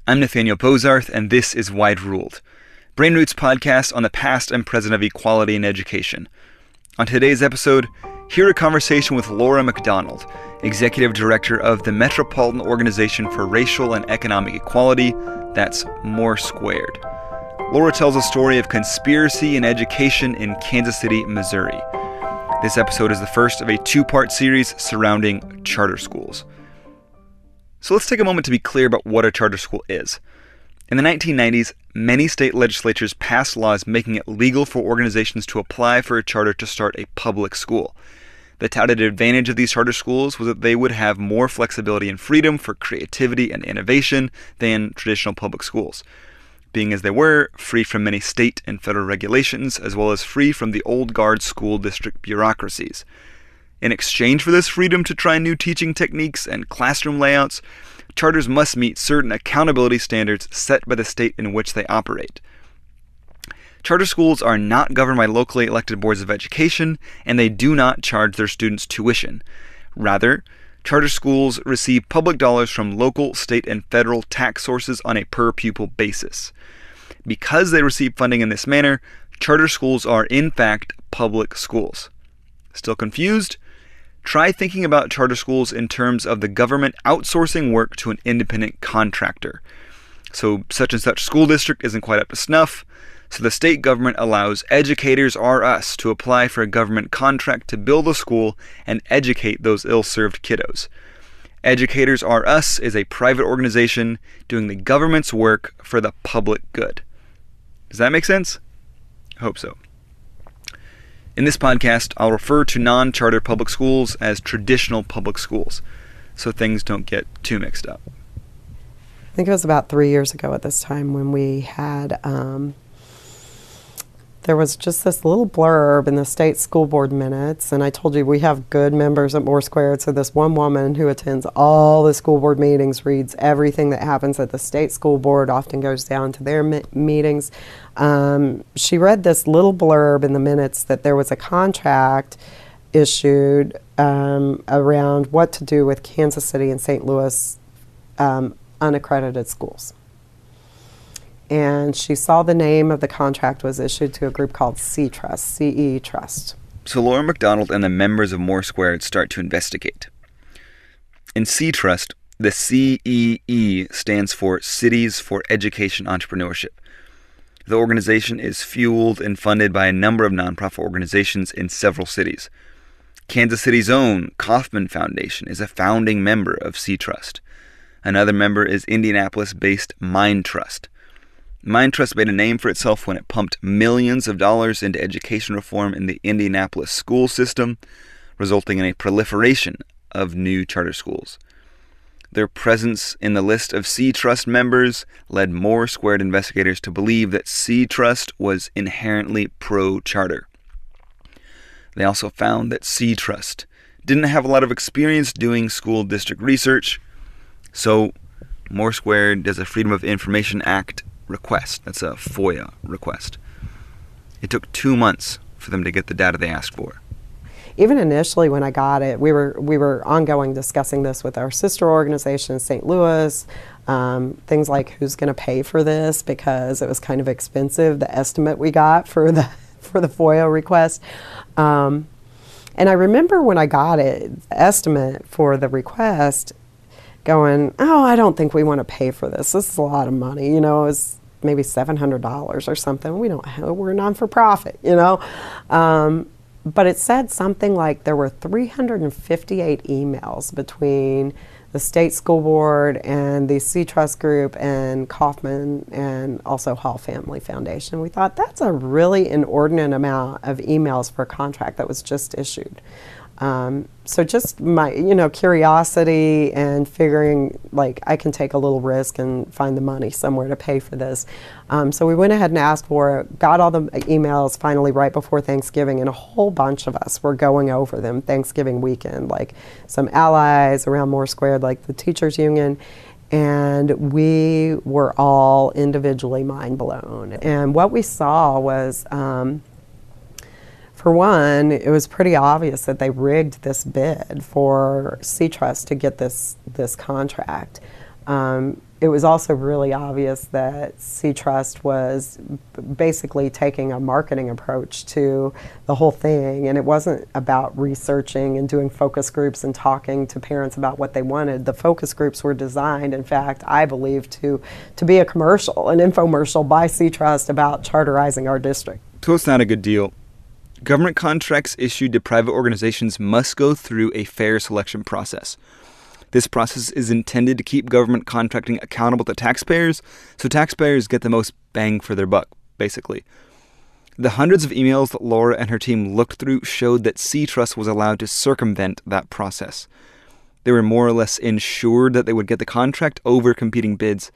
I'm Nathaniel Bozarth, and this is Wide Ruled, Brain Roots podcast on the past and present of equality in education. On today's episode, hear a conversation with Lora McDonald, Executive Director of the Metropolitan Organization for Racial and Economic Equality, that's More Squared. Lora tells a story of conspiracy in education in Kansas City, Missouri. This episode is the first of a two-part series surrounding charter schools. So let's take a moment to be clear about what a charter school is. In the 1990s, many state legislatures passed laws making it legal for organizations to apply for a charter to start a public school. The touted advantage of these charter schools was that they would have more flexibility and freedom for creativity and innovation than traditional public schools, being as they were free from many state and federal regulations, as well as free from the old guard school district bureaucracies. In exchange for this freedom to try new teaching techniques and classroom layouts, charters must meet certain accountability standards set by the state in which they operate. Charter schools are not governed by locally elected boards of education, and they do not charge their students tuition. Rather, charter schools receive public dollars from local, state, and federal tax sources on a per-pupil basis. Because they receive funding in this manner, charter schools are in fact public schools. Still confused? Try thinking about charter schools in terms of the government outsourcing work to an independent contractor. So such and such school district isn't quite up to snuff, so the state government allows Educators R Us to apply for a government contract to build a school and educate those ill-served kiddos. Educators R Us is a private organization doing the government's work for the public good. Does that make sense? I hope so. In this podcast, I'll refer to non-charter public schools as traditional public schools, so things don't get too mixed up. I think it was about 3 years ago at this time when we had, there was just this little blurb in the state school board minutes, and I told you we have good members at More Squared, so this one woman who attends all the school board meetings, reads everything that happens at the state school board, often goes down to their meetings. She read this little blurb in the minutes that there was a contract issued around what to do with Kansas City and St. Louis unaccredited schools. And she saw the name of the contract was issued to a group called C-Trust, C-E Trust. So Lora McDonald and the members of More Squared start to investigate. In C-Trust, the CEE stands for Cities for Education Entrepreneurship. The organization is fueled and funded by a number of nonprofit organizations in several cities. Kansas City's own Kauffman Foundation is a founding member of C-Trust. Another member is Indianapolis-based Mind Trust. Mind Trust made a name for itself when it pumped millions of dollars into education reform in the Indianapolis school system, resulting in a proliferation of new charter schools. Their presence in the list of C-Trust members led More Squared investigators to believe that C-Trust was inherently pro-charter. They also found that C-Trust didn't have a lot of experience doing school district research, so More Squared does a Freedom of Information Act request. That's a FOIA request. It took 2 months for them to get the data they asked for. Even initially when I got it, we were ongoing discussing this with our sister organization in St. Louis, things like who's going to pay for this because it was kind of expensive, the estimate we got for the FOIA request. And I remember when I got it, the estimate for the request, going, oh, I don't think we want to pay for this. This is a lot of money. You know, it was maybe $700 or something. We're non-for-profit, you know. But it said something like there were 358 emails between the state school board and the C-Trust group and Kauffman and also Hall Family Foundation. We thought that's a really inordinate amount of emails for a contract that was just issued. So just my, curiosity and figuring like I can take a little risk and find the money somewhere to pay for this. So we went ahead and asked for it, got all the emails finally right before Thanksgiving, and a whole bunch of us were going over them Thanksgiving weekend, like some allies around More Squared, like the teachers union. And we were all individually mind blown. And what we saw was, for one, it was pretty obvious that they rigged this bid for C-Trust to get this contract. it was also really obvious that C-Trust was basically taking a marketing approach to the whole thing, and it wasn't about researching and doing focus groups and talking to parents about what they wanted. The focus groups were designed, in fact, I believe, to be a commercial, an infomercial by C-Trust about charterizing our district. So it's not a good deal. Government contracts issued to private organizations must go through a fair selection process. This process is intended to keep government contracting accountable to taxpayers, so taxpayers get the most bang for their buck, basically. The hundreds of emails that Lora and her team looked through showed that C-Trust was allowed to circumvent that process. They were more or less ensured that they would get the contract over competing bids,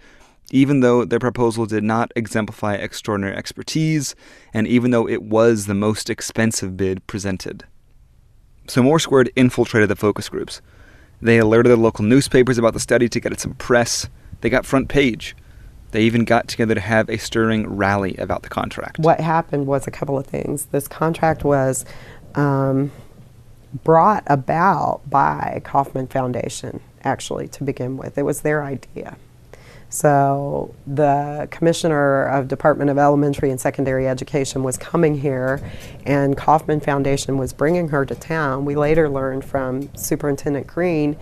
even though their proposal did not exemplify extraordinary expertise, and even though it was the most expensive bid presented. So Moore Squared infiltrated the focus groups. They alerted the local newspapers about the study to get it some press. They got front page. They even got together to have a stirring rally about the contract. What happened was a couple of things. This contract was brought about by Kauffman Foundation, actually, to begin with. It was their idea. So the commissioner of Department of Elementary and Secondary Education was coming here, and Kauffman Foundation was bringing her to town. We later learned from Superintendent Green,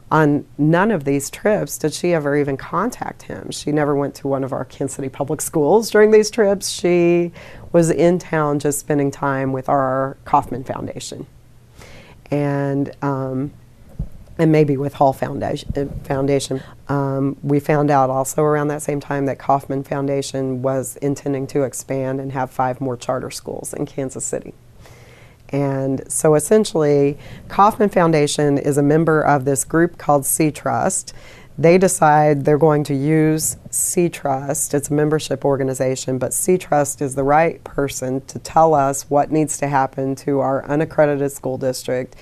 on none of these trips did she ever even contact him. She never went to one of our Kansas City public schools during these trips. She was in town just spending time with our Kauffman Foundation. And maybe with Hall Foundation. We found out also around that same time that Kauffman Foundation was intending to expand and have 5 more charter schools in Kansas City. And so essentially, Kauffman Foundation is a member of this group called C-Trust. They decide they're going to use C-Trust. It's a membership organization, but C-Trust is the right person to tell us what needs to happen to our unaccredited school district.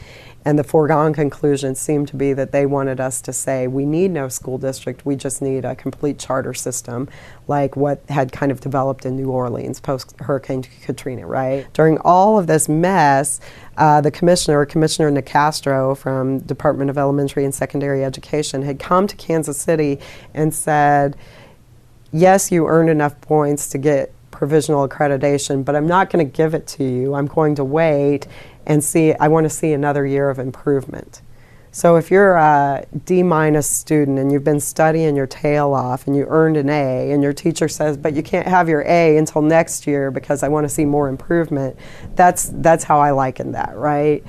And the foregone conclusion seemed to be that they wanted us to say, we need no school district, we just need a complete charter system, like what had kind of developed in New Orleans post-Hurricane Katrina, right? During all of this mess, the Commissioner Nicastro from Department of Elementary and Secondary Education had come to Kansas City and said, yes, you earned enough points to get provisional accreditation, but I'm not going to give it to you. I'm going to wait and see. I want to see another year of improvement. So if you're a D- student and you've been studying your tail off and you earned an A, and your teacher says, but you can't have your A until next year because I want to see more improvement, that's how I liken that, right?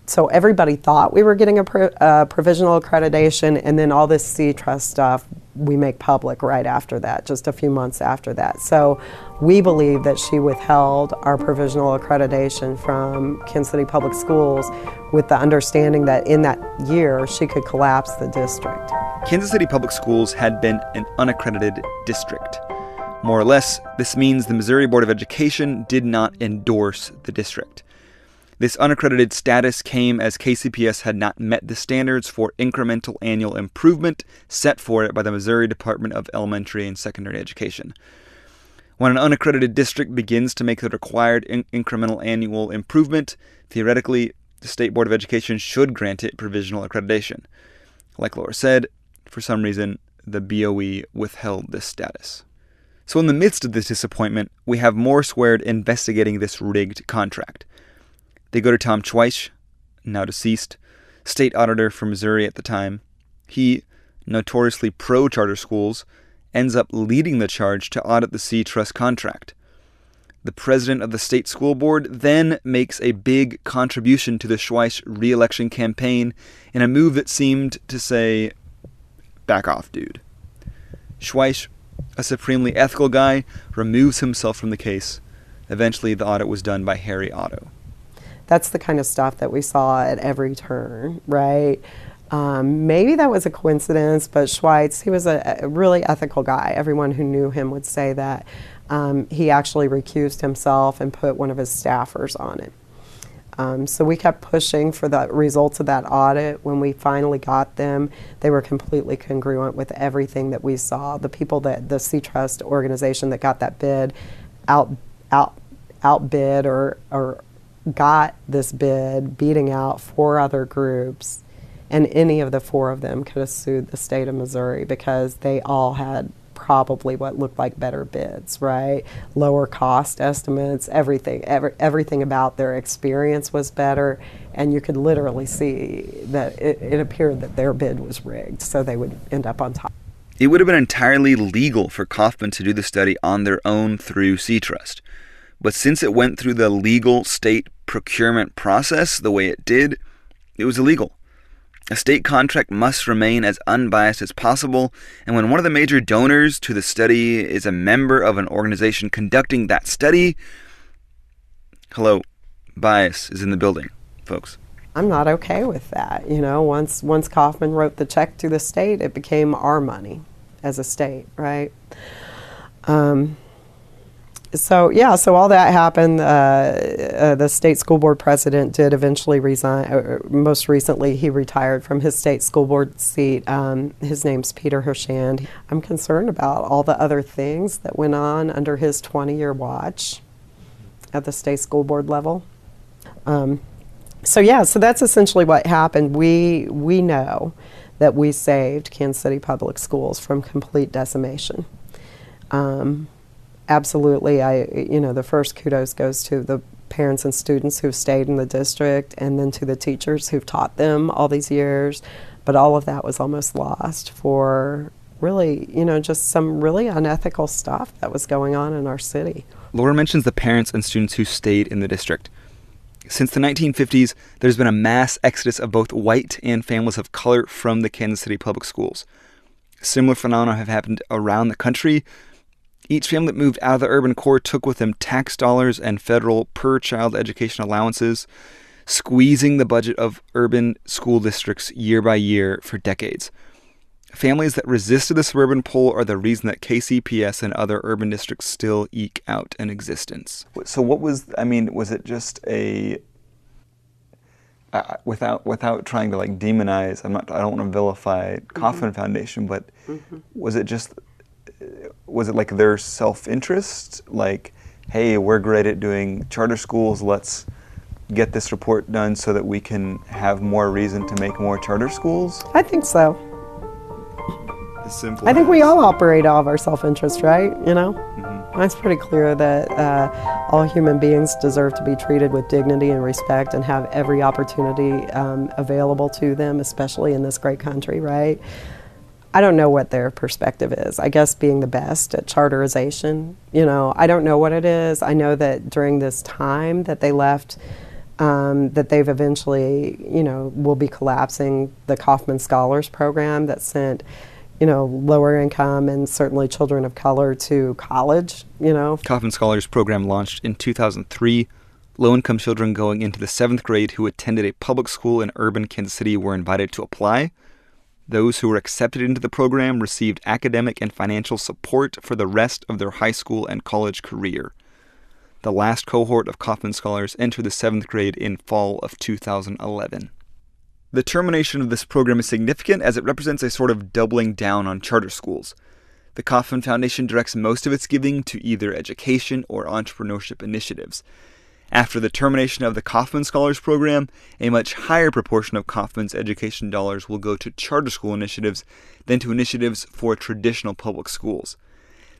So everybody thought we were getting a provisional accreditation, and then all this C-Trust stuff we make public right after that, just a few months after that. So we believe that she withheld our provisional accreditation from Kansas City Public Schools with the understanding that in that year she could collapse the district. Kansas City Public Schools had been an unaccredited district. More or less, this means the Missouri Board of Education did not endorse the district. This unaccredited status came as KCPS had not met the standards for incremental annual improvement set for it by the Missouri Department of Elementary and Secondary Education. When an unaccredited district begins to make the required incremental annual improvement, theoretically, the State Board of Education should grant it provisional accreditation. Like Lora said, for some reason, the BOE withheld this status. So in the midst of this disappointment, we have Moore Squared investigating this rigged contract. They go to Tom Schweich, now deceased, state auditor for Missouri at the time. He, notoriously pro-charter schools, ends up leading the charge to audit the C-Trust contract. The president of the state school board then makes a big contribution to the Schweich re-election campaign in a move that seemed to say, back off, dude. Schweich, a supremely ethical guy, removes himself from the case. Eventually, the audit was done by Harry Otto. That's the kind of stuff that we saw at every turn, right? Maybe that was a coincidence, but Schweitz, he was a really ethical guy. Everyone who knew him would say that. He actually recused himself and put one of his staffers on it. So we kept pushing for the results of that audit. When we finally got them, they were completely congruent with everything that we saw. The people that the C-Trust organization that got that bid outbid or got this bid, beating out 4 other groups, And any of the four of them could have sued the state of Missouri because they all had probably what looked like better bids, right? Lower cost estimates, everything about their experience was better, and you could literally see that it appeared that their bid was rigged, so they would end up on top. It would have been entirely legal for Kaufman to do the study on their own through C-Trust. But since it went through the legal state procurement process the way it did, it was illegal. A state contract must remain as unbiased as possible, and when one of the major donors to the study is a member of an organization conducting that study, hello, bias is in the building, folks. I'm not okay with that. Once Kaufman wrote the check to the state, it became our money as a state, right? So all that happened. The state school board president did eventually resign. Most recently, he retired from his state school board seat. His name's Peter Hershand. I'm concerned about all the other things that went on under his 20-year watch at the state school board level. So that's essentially what happened. We know that we saved Kansas City Public Schools from complete decimation. Absolutely, the first kudos goes to the parents and students who've stayed in the district, and then to the teachers who've taught them all these years. But all of that was almost lost for really, just some really unethical stuff that was going on in our city. Lora mentions the parents and students who stayed in the district. Since the 1950s, there's been a mass exodus of both white and families of color from the Kansas City Public Schools. Similar phenomena have happened around the country. Each family that moved out of the urban core took with them tax dollars and federal per-child education allowances, squeezing the budget of urban school districts year by year for decades. Families that resisted the suburban pull are the reason that KCPS and other urban districts still eke out an existence. So was it just a... without trying to demonize, I don't want to vilify Kaufman Foundation, but was it their self-interest? Hey, we're great at doing charter schools, let's get this report done so that we can have more reason to make more charter schools? I think so. Simple I think we all operate out of our self-interest, right? It's pretty clear that all human beings deserve to be treated with dignity and respect and have every opportunity available to them, especially in this great country, right? I don't know what their perspective is. I guess being the best at charterization, I don't know what it is. I know that during this time that they left, that they've eventually, will be collapsing the Kaufman Scholars Program that sent lower income and certainly children of color to college, Kaufman Scholars Program launched in 2003. Low-income children going into the 7th grade who attended a public school in urban Kansas City were invited to apply. Those who were accepted into the program received academic and financial support for the rest of their high school and college career. The last cohort of Kaufman Scholars entered the 7th grade in fall of 2011. The termination of this program is significant as it represents a sort of doubling down on charter schools. The Kaufman Foundation directs most of its giving to either education or entrepreneurship initiatives. After the termination of the Kaufman Scholars Program, a much higher proportion of Kaufman's education dollars will go to charter school initiatives than to initiatives for traditional public schools.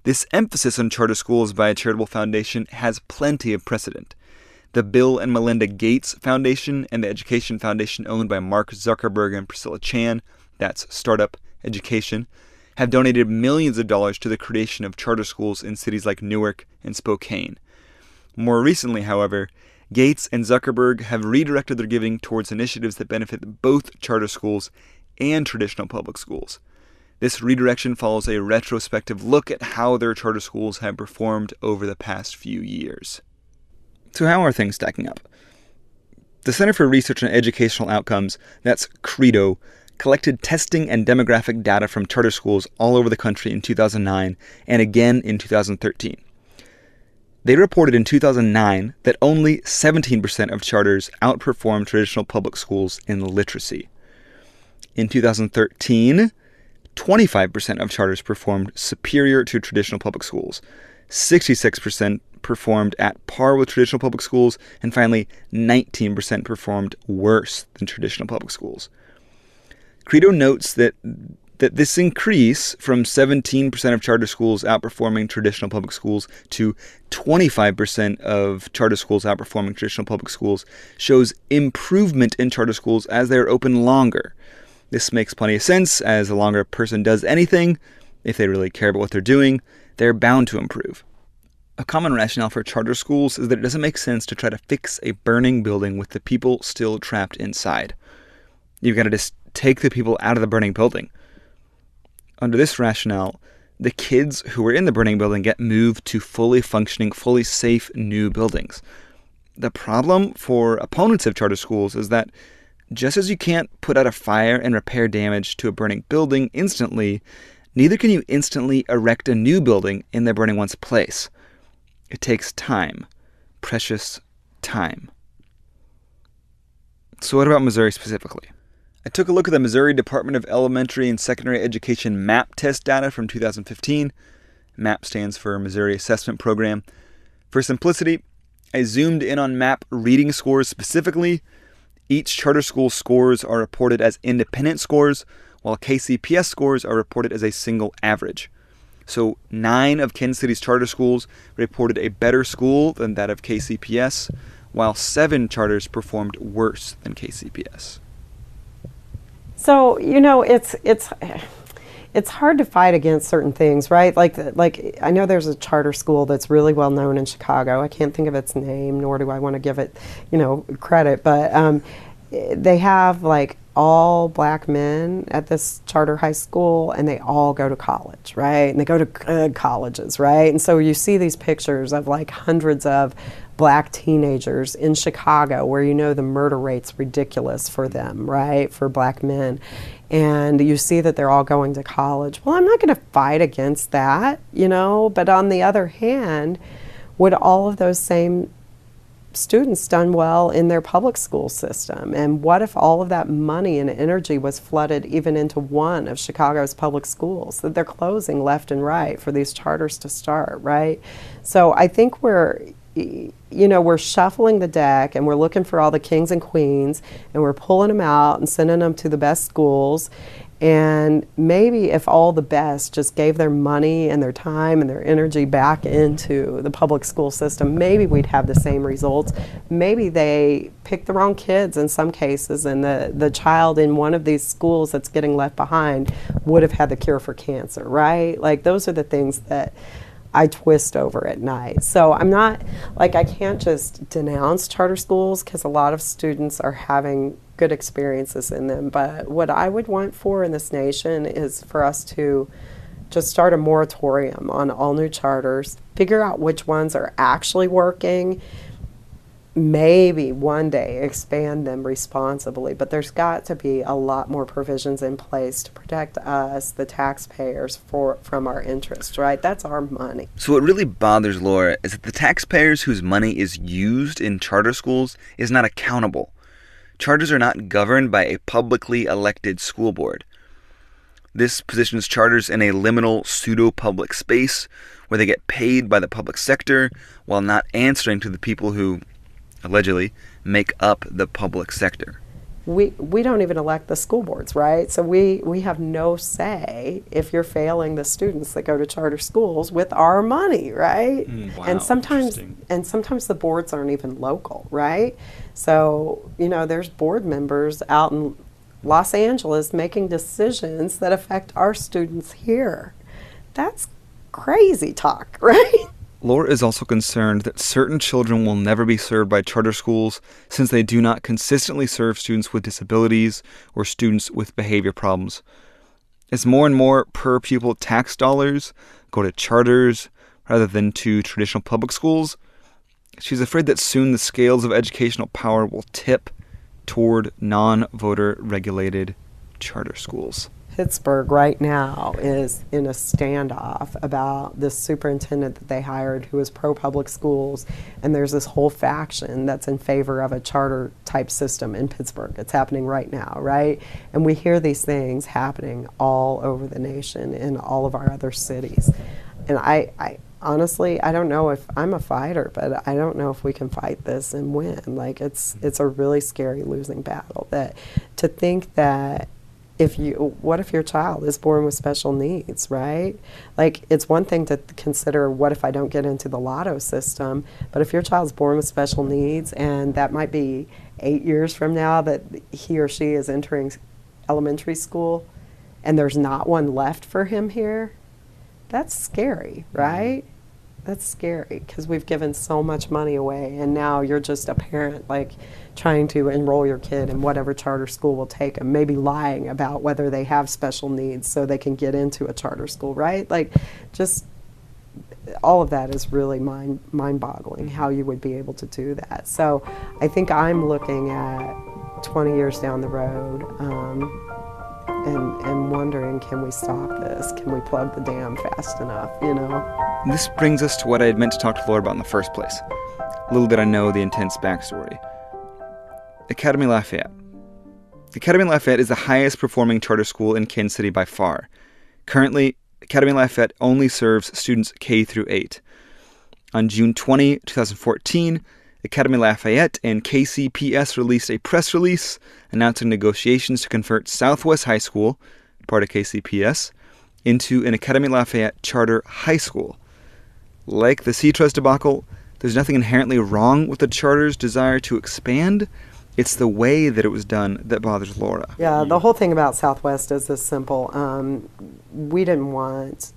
This emphasis on charter schools by a charitable foundation has plenty of precedent. The Bill and Melinda Gates Foundation and the Education Foundation owned by Mark Zuckerberg and Priscilla Chan, that's Startup Education, have donated millions of dollars to the creation of charter schools in cities like Newark and Spokane. More recently, however, Gates and Zuckerberg have redirected their giving towards initiatives that benefit both charter schools and traditional public schools. This redirection follows a retrospective look at how their charter schools have performed over the past few years. So how are things stacking up? The Center for Research on Educational Outcomes, that's CREDO, collected testing and demographic data from charter schools all over the country in 2009 and again in 2013. They reported in 2009 that only 17% of charters outperformed traditional public schools in literacy. In 2013, 25% of charters performed superior to traditional public schools. 66% performed at par with traditional public schools, and finally, 19% performed worse than traditional public schools. Credo notes that this increase from 17% of charter schools outperforming traditional public schools to 25% of charter schools outperforming traditional public schools shows improvement in charter schools as they are open longer. This makes plenty of sense, as the longer a person does anything, if they really care about what they're doing, they're bound to improve. A common rationale for charter schools is that it doesn't make sense to try to fix a burning building with the people still trapped inside. You've got to just take the people out of the burning building. Under this rationale, the kids who were in the burning building get moved to fully functioning, fully safe new buildings. The problem for opponents of charter schools is that just as you can't put out a fire and repair damage to a burning building instantly, neither can you instantly erect a new building in the burning one's place. It takes time, precious time. So what about Missouri specifically? I took a look at the Missouri Department of Elementary and Secondary Education MAP test data from 2015. MAP stands for Missouri Assessment Program. For simplicity, I zoomed in on MAP reading scores specifically. Each charter school scores are reported as independent scores, while KCPS scores are reported as a single average. So 9 of Kansas City's charter schools reported a better school than that of KCPS, while 7 charters performed worse than KCPS. So, it's hard to fight against certain things, right? Like I know there's a charter school that's really well known in Chicago. I can't think of its name, nor do I want to give it, credit, but they have like all black men at this charter high school, and they all go to college, right? And they go to good colleges, right? And so you see these pictures of like hundreds of black teenagers in Chicago where the murder rate's ridiculous for them, right, for black men. And you see that they're all going to college. Well, I'm not going to fight against that, but on the other hand, would all of those same students done well in their public school system? And what if all of that money and energy was flooded even into one of Chicago's public schools that they're closing left and right for these charters to start, right? So I think we're shuffling the deck, and we're looking for all the kings and queens, and we're pulling them out and sending them to the best schools. And maybe if all the best just gave their money and their time and their energy back into the public school system, maybe we'd have the same results. Maybe they picked the wrong kids in some cases, and the child in one of these schools that's getting left behind would have had the cure for cancer, right? Like, those are the things that I twist over at night. So I'm not, I can't just denounce charter schools, because a lot of students are having good experiences in them. But what I would want for in this nation is for us to just start a moratorium on all new charters, figure out which ones are actually working, maybe one day expand them responsibly, but there's got to be a lot more provisions in place to protect us, the taxpayers, from our interests, right? That's our money. So what really bothers Lora is that the taxpayers whose money is used in charter schools is not accountable. Charters are not governed by a publicly elected school board. This positions charters in a liminal pseudo-public space where they get paid by the public sector while not answering to the people who allegedly make up the public sector. We don't even elect the school boards, right? So we have no say if you're failing the students that go to charter schools with our money, right? Wow, and sometimes the boards aren't even local, right? So, there's board members out in Los Angeles making decisions that affect our students here. That's crazy talk, right? Lora is also concerned that certain children will never be served by charter schools since they do not consistently serve students with disabilities or students with behavior problems. As more and more per-pupil tax dollars go to charters rather than to traditional public schools, she's afraid that soon the scales of educational power will tip toward non-voter regulated charter schools. Pittsburgh right now is in a standoff about this superintendent that they hired who is pro-public schools, and there's this whole faction that's in favor of a charter type system in Pittsburgh. It's happening right now, right? And we hear these things happening all over the nation in all of our other cities. And I honestly, I don't know if I'm a fighter, but I don't know if we can fight this and win. It's a really scary losing battle. That to think that what if your child is born with special needs, right? Like, it's one thing to consider, what if I don't get into the lotto system? But if your child's born with special needs, and that might be 8 years from now that he or she is entering elementary school, and there's not one left for him here, that's scary, right? That's scary, because we've given so much money away, and now you're just a parent, like, trying to enroll your kid in whatever charter school will take them, maybe lying about whether they have special needs so they can get into a charter school, right? Like, just all of that is really mind-boggling, how you would be able to do that. So I think I'm looking at 20 years down the road, and wondering, can we stop this? Can we plug the dam fast enough, you know? This brings us to what I had meant to talk to Lora about in the first place. Little did I know the intense backstory. Academy Lafayette. Academy Lafayette is the highest performing charter school in Kansas City by far. Currently, Academy Lafayette only serves students K through 8. On June 20, 2014, Academy Lafayette and KCPS released a press release announcing negotiations to convert Southwest High School, part of KCPS, into an Academy Lafayette charter high school. Like the Seatrust debacle, there's nothing inherently wrong with the charter's desire to expand. It's the way that it was done that bothers Lora. Yeah, the whole thing about Southwest is this simple. We didn't want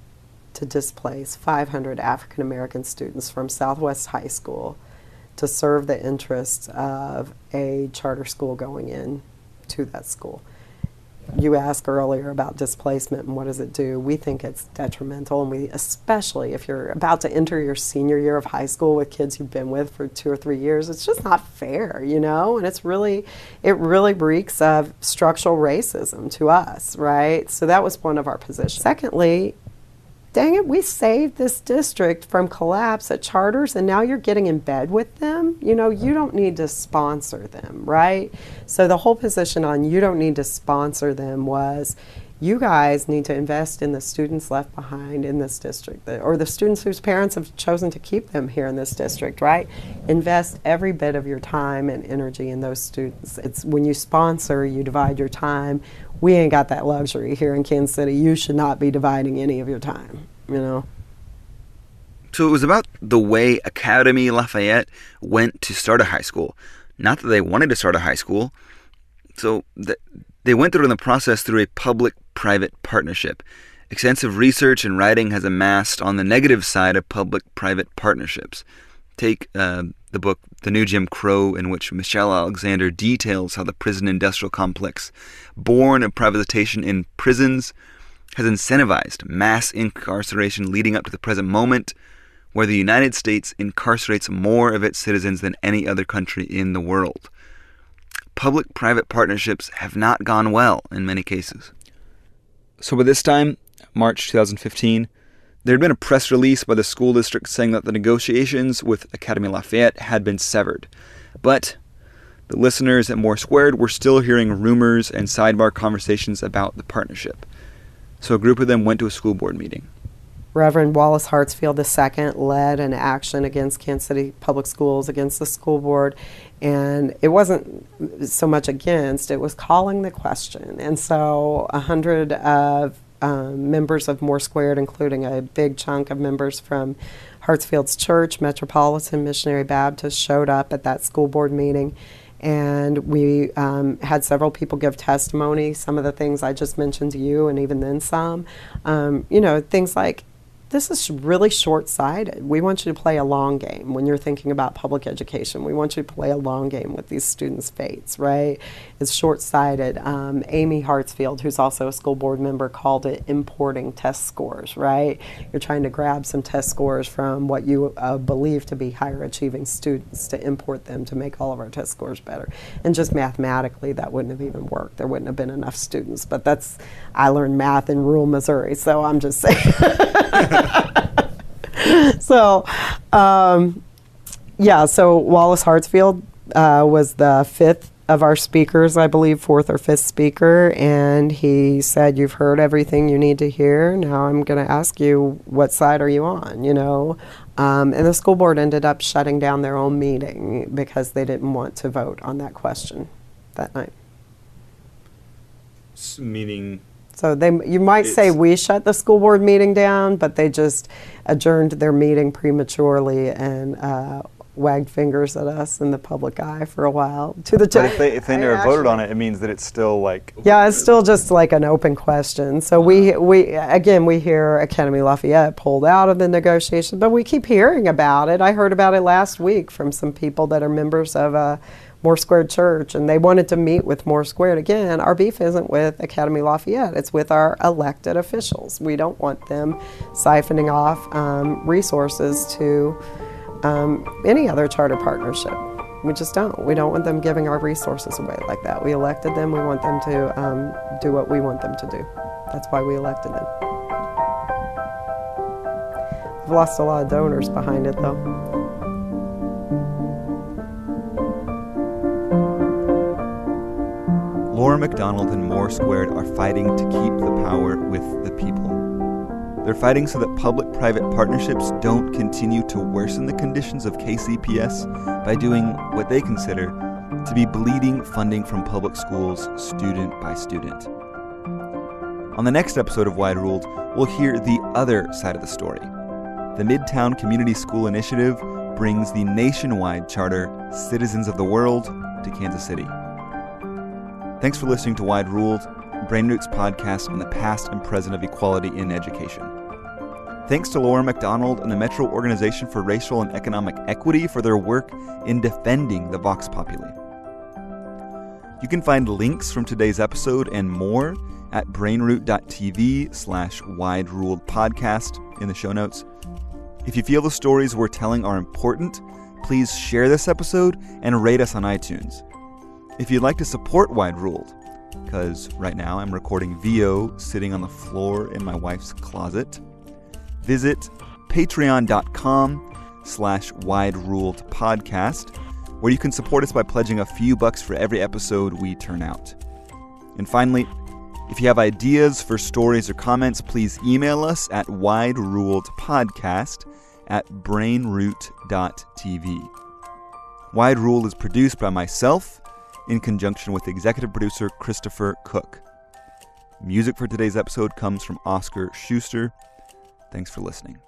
to displace 500 African American students from Southwest High School to serve the interests of a charter school going in to that school. You asked earlier about displacement and what does it do. We think it's detrimental, and we, especially if you're about to enter your senior year of high school with kids you've been with for 2 or 3 years, it's just not fair, you know? And it really reeks of structural racism to us, right? So that was one of our positions. Secondly, dang it, we saved this district from collapse at charters, and now you're getting in bed with them. You know, you don't need to sponsor them, right? So the whole position on you don't need to sponsor them was, you guys need to invest in the students left behind in this district, or the students whose parents have chosen to keep them here in this district, right? Invest every bit of your time and energy in those students. It's when you sponsor, you divide your time. We ain't got that luxury here in Kansas City. You should not be dividing any of your time, you know? So it was about the way Academy Lafayette went to start a high school. Not that they wanted to start a high school. So they went through the process through a public-private partnership. Extensive research and writing has amassed on the negative side of public-private partnerships. Take the book The New Jim Crow, in which Michelle Alexander details how the prison industrial complex, born of privatization in prisons, has incentivized mass incarceration leading up to the present moment, where the United States incarcerates more of its citizens than any other country in the world. Public-private partnerships have not gone well in many cases. So by this time, March 2015, there had been a press release by the school district saying that the negotiations with Academy Lafayette had been severed. But the listeners at More Squared were still hearing rumors and sidebar conversations about the partnership. So a group of them went to a school board meeting. Reverend Wallace Hartsfield II led an action against Kansas City Public Schools, against the school board, and it wasn't so much against, it was calling the question. And so 100 of members of More Squared, including a big chunk of members from Hartsfield's church, Metropolitan Missionary Baptist, showed up at that school board meeting. And we had several people give testimony, some of the things I just mentioned to you, and even then some. You know, things like, this is really short-sighted. We want you to play a long game when you're thinking about public education. We want you to play a long game with these students' fates, right? It's short-sighted. Amy Hartsfield, who's also a school board member, called it importing test scores, right? You're trying to grab some test scores from what you believe to be higher achieving students to import them to make all of our test scores better. And just mathematically, that wouldn't have even worked. There wouldn't have been enough students. But I learned math in rural Missouri, so I'm just saying. So, so Wallace Hartsfield was the fifth of our speakers, I believe, fourth or fifth speaker, and he said, you've heard everything you need to hear. Now I'm going to ask you, what side are you on, you know? And the school board ended up shutting down their own meeting because they didn't want to vote on that question that night. Meaning... So you might say we shut the school board meeting down, but they just adjourned their meeting prematurely and wagged fingers at us in the public eye for a while. But if they never voted on it, it means that it's still like... Yeah, it's still just like an open question. So we hear Academy Lafayette pulled out of the negotiation, but we keep hearing about it. I heard about it last week from some people that are members of Moore Squared Church, and they wanted to meet with Moore Squared. Again, our beef isn't with Academy Lafayette, it's with our elected officials. We don't want them siphoning off resources to any other charter partnership. We just don't. We don't want them giving our resources away like that. We elected them, we want them to do what we want them to do. That's why we elected them. We've lost a lot of donors behind it though. Lora McDonald and Moore Squared are fighting to keep the power with the people. They're fighting so that public-private partnerships don't continue to worsen the conditions of KCPS by doing what they consider to be bleeding funding from public schools student by student. On the next episode of Wide Ruled, we'll hear the other side of the story. The Midtown Community School Initiative brings the nationwide charter Citizens of the World to Kansas City. Thanks for listening to Wide Ruled, Brainroot's podcast on the past and present of equality in education. Thanks to Lora McDonald and the Metro Organization for Racial and Economic Equity for their work in defending the Vox Populi. You can find links from today's episode and more at brainroot.tv/Wide Ruled podcast in the show notes. If you feel the stories we're telling are important, please share this episode and rate us on iTunes. If you'd like to support Wide Ruled, because right now I'm recording VO sitting on the floor in my wife's closet, visit patreon.com/Wide Ruled podcast, where you can support us by pledging a few bucks for every episode we turn out. And finally, if you have ideas for stories or comments, please email us at wideruledpodcast@brainroot.tv. Wide Ruled is produced by myself, in conjunction with executive producer Christopher Cook. Music for today's episode comes from Oscar Schuster. Thanks for listening.